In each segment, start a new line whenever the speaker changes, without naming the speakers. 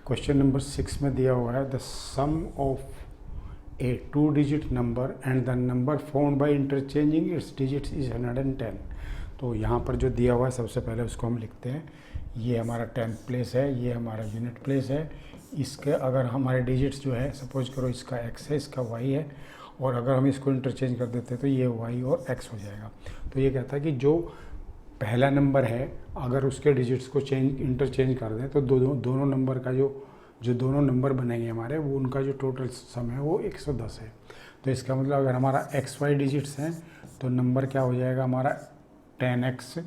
Question number 6 में दिया हुआ है the sum of a 2 digit number and the number found by interchanging its digits is 110। तो यहाँ पर जो दिया हुआ है सबसे पहले उसको हम लिखते हैं। ये हमारा 10th प्लेस है, ये हमारा यूनिट प्लेस है। इसके अगर हमारे डिजिट्स जो है, सपोज करो इसका x है, इसका y है, और अगर हम इसको इंटरचेंज कर देते हैं तो ये y और x हो जाएगा। तो ये कहता है कि जो पहला नंबर है अगर उसके डिजिट्स को इंटरचेंज कर दें तो दोनों नंबर का जो दोनों नंबर बनेंगे हमारे, वो उनका जो टोटल सम है वो 110 है। तो इसका मतलब अगर हमारा XY डिजिट्स हैं तो नंबर क्या हो जाएगा हमारा 10x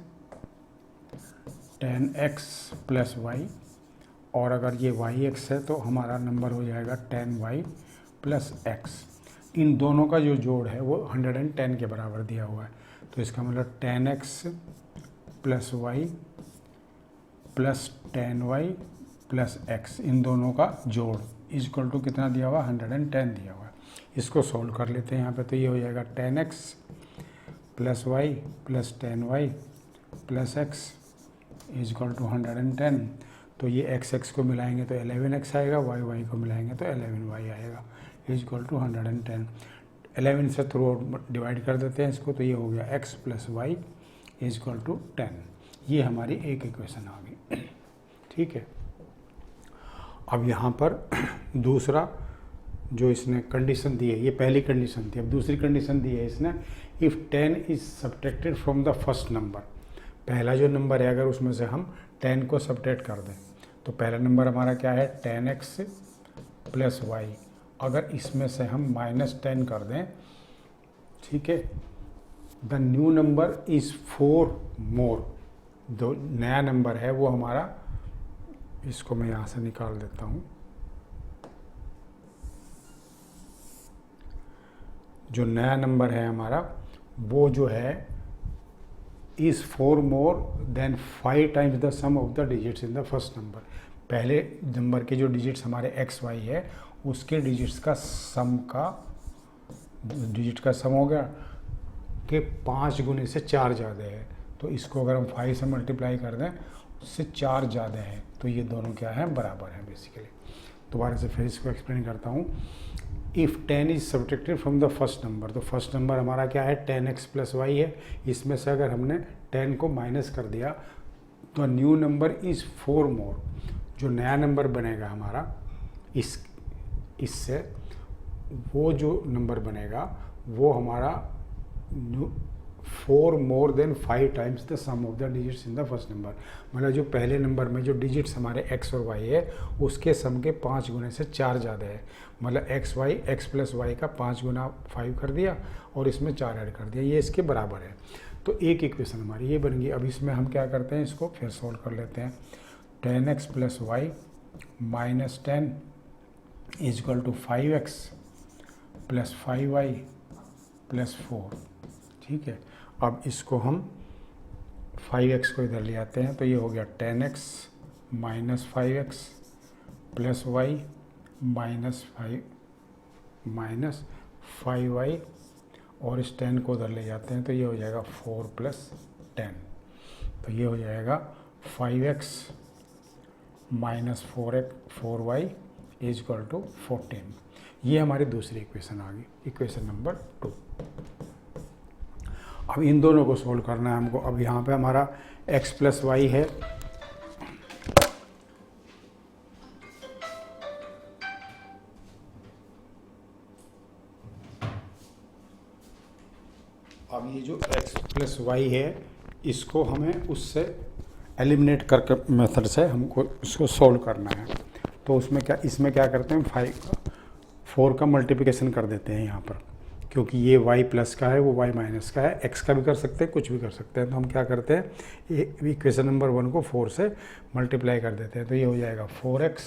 प्लस y, और अगर ये yx है तो हमारा नंबर हो जाएगा 10y प्लस x। इन दोनों का जो जोड़ है वो 110 के बराबर दिया हुआ है। तो इसका मतलब 10x plus y plus 10y plus x, इन दोनों का जोड़ इक्वल टू कितना दिया हुआ, 110 दिया हुआ है। इसको सॉल्व कर लेते हैं यहाँ पे। तो ये हो जाएगा 10x plus y plus 10y plus x equal to 110। तो ये x को मिलाएंगे तो 11x आएगा, y को मिलाएंगे तो 11y आएगा इक्वल टू 110। 11 से थ्रू डिवाइड कर देते हैं इसको, तो ये हो गया x plus y equal to 10। ये हमारी एक इक्वेशन आ गई। ठीक है, अब यहाँ पर दूसरा जो इसने कंडीशन दी है, ये पहली कंडीशन थी। अब दूसरी कंडीशन दी है इसने, if 10 is subtracted from the first number. पहला जो नंबर है अगर उसमें से हम 10 को सब्ट्रैक्ट कर दें तो पहला नंबर हमारा क्या है 10x प्लस वाई। अगर इसमें से हम -10 कर दें, ठीक है, द न्यू नंबर इज़ 4 मोर। जो नया नंबर है वो हमारा, इसको मैं यहाँ से निकाल देता हूँ, जो नया नंबर है हमारा वो जो है is 4 more than 5 times the sum of the digits in the first number. पहले नंबर के जो डिजिट्स हमारे x y है उसके डिजिट्स का सम हो गया कि 5 गुने से 4 ज़्यादा है। तो इसको अगर हम 5 से मल्टीप्लाई कर दें उससे 4 ज़्यादा है, तो ये दोनों क्या है, बराबर है बेसिकली। दोबारा से फिर इसको एक्सप्लेन करता हूँ। If 10 is subtracted from the first number, तो फर्स्ट नंबर हमारा क्या है 10x प्लस वाई है। इसमें से अगर हमने 10 को माइनस कर दिया तो न्यू नंबर इज़ 4 मोर। जो नया नंबर बनेगा हमारा इससे वो जो नंबर बनेगा वो हमारा 4 more than 5 times the sum of the digits in the first number. मतलब जो पहले नंबर में जो डिजिट्स हमारे x और y है उसके सम के 5 गुने से 4 ज़्यादा है। मतलब x प्लस वाई का 5 गुना 5 कर दिया और इसमें 4 ऐड कर दिया, ये इसके बराबर है। तो एक इक्वेशन हमारी ये बन गई। अब इसमें हम क्या करते हैं, इसको फिर सोल्व कर लेते हैं। 10x plus y minus 10 equal to 5x plus 5y plus 4। ठीक है, अब इसको हम 5x को इधर ले आते हैं तो ये हो गया 10x minus 5x plus y minus 5y, और इस 10 को उधर ले जाते हैं तो ये हो जाएगा 4 प्लस 10। तो ये हो जाएगा 5x minus 4y equal to 14। ये हमारी दूसरी इक्वेशन आ गई, इक्वेशन नंबर 2। अब इन दोनों को सोल्व करना है हमको। अब यहाँ पे हमारा x प्लस वाई है, अब ये जो x प्लस वाई है इसको हमें उससे एलिमिनेट करके मेथड से हमको इसको सोल्व करना है। तो इसमें क्या करते हैं, 4 का मल्टीप्लिकेशन कर देते हैं यहाँ पर, क्योंकि ये y प्लस का है वो y माइनस का है। x का भी कर सकते हैं, कुछ भी कर सकते हैं। तो हम क्या करते हैं, इक्वेशन नंबर 1 को 4 से मल्टीप्लाई कर देते हैं। तो ये हो जाएगा 4x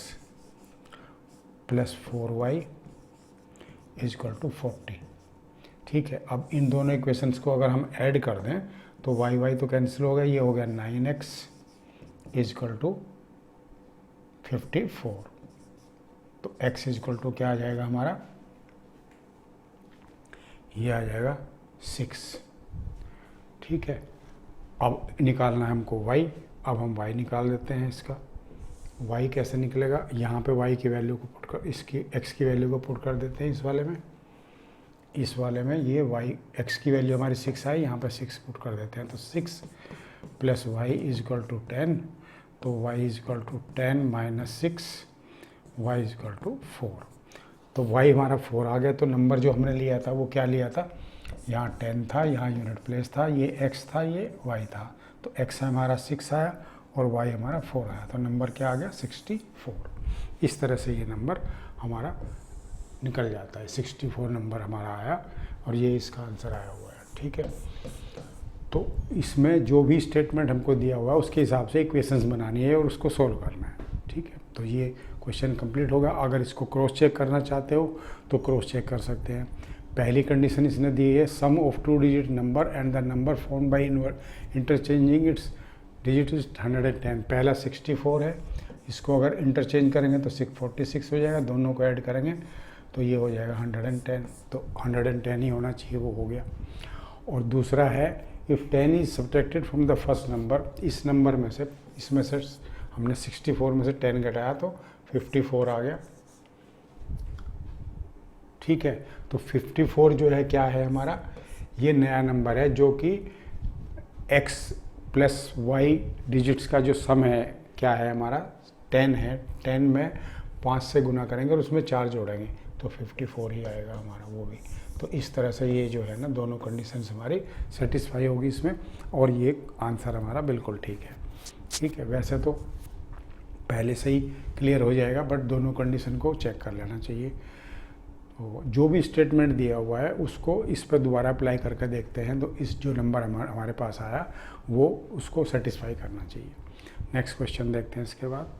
plus 4y equal to 40। ठीक है, अब इन दोनों इक्वेशंस को अगर हम ऐड कर दें तो y तो कैंसिल हो गया, ये हो गया 9x इक्वल टू 54। तो x इक्वल टू क्या आ जाएगा हमारा, ये आ जाएगा 6। ठीक है, अब निकालना है हमको y। अब हम y निकाल देते हैं इसका। y कैसे निकलेगा, यहाँ पे y की वैल्यू को पुट कर, इसकी x की वैल्यू को पुट कर देते हैं इस वाले में ये x की वैल्यू हमारी 6 आई, यहाँ पे 6 पुट कर देते हैं, तो 6 plus y is equal to 10, तो y is equal to 10 minus 6, y is equal to 4। तो y हमारा 4 आ गया। तो नंबर जो हमने लिया था वो क्या लिया था, यहाँ 10 था, यहाँ यूनिट प्लेस था, ये x था, ये y था, तो x हमारा 6 आया और y हमारा 4 आया, तो नंबर क्या आ गया 64। इस तरह से ये नंबर हमारा निकल जाता है, 64 नंबर हमारा आया और ये इसका आंसर आया हुआ है। ठीक है, तो इसमें जो भी स्टेटमेंट हमको दिया हुआ है उसके हिसाब से इक्वेशंस बनानी है और उसको सोल्व करना है। ठीक है, तो ये क्वेश्चन कंप्लीट होगा। अगर इसको क्रॉस चेक करना चाहते हो तो क्रॉस चेक कर सकते हैं। पहली कंडीशन इसने दी है, sum of 2 digit number and the number found by interchanging its digit is 110। पहला 64 है, इसको अगर इंटरचेंज करेंगे तो 646 हो जाएगा, दोनों को ऐड करेंगे तो ये हो जाएगा 110, तो 110 ही होना चाहिए, वो हो गया। और दूसरा है, if 10 is subtracted from the first number, इस नंबर में से, इसमें से हमने 64 में से 10 घटाया तो 54 आ गया। ठीक है, तो 54 जो है क्या है हमारा, ये नया नंबर है जो कि x प्लस y डिजिट्स का जो सम है क्या है हमारा 10 है, 10 में 5 से गुना करेंगे और उसमें 4 जोड़ेंगे तो 54 ही आएगा हमारा वो भी। तो इस तरह से ये जो है ना दोनों कंडीशंस हमारी सेटिस्फाई होगी इसमें, और ये आंसर हमारा बिल्कुल ठीक है। ठीक है, वैसे तो पहले से ही क्लियर हो जाएगा, बट दोनों कंडीशन को चेक कर लेना चाहिए। तो जो भी स्टेटमेंट दिया हुआ है उसको इस पर दोबारा अप्लाई करके देखते हैं, तो इस जो नंबर हमारे पास आया वो उसको सेटिस्फाई करना चाहिए। नेक्स्ट क्वेश्चन देखते हैं इसके बाद।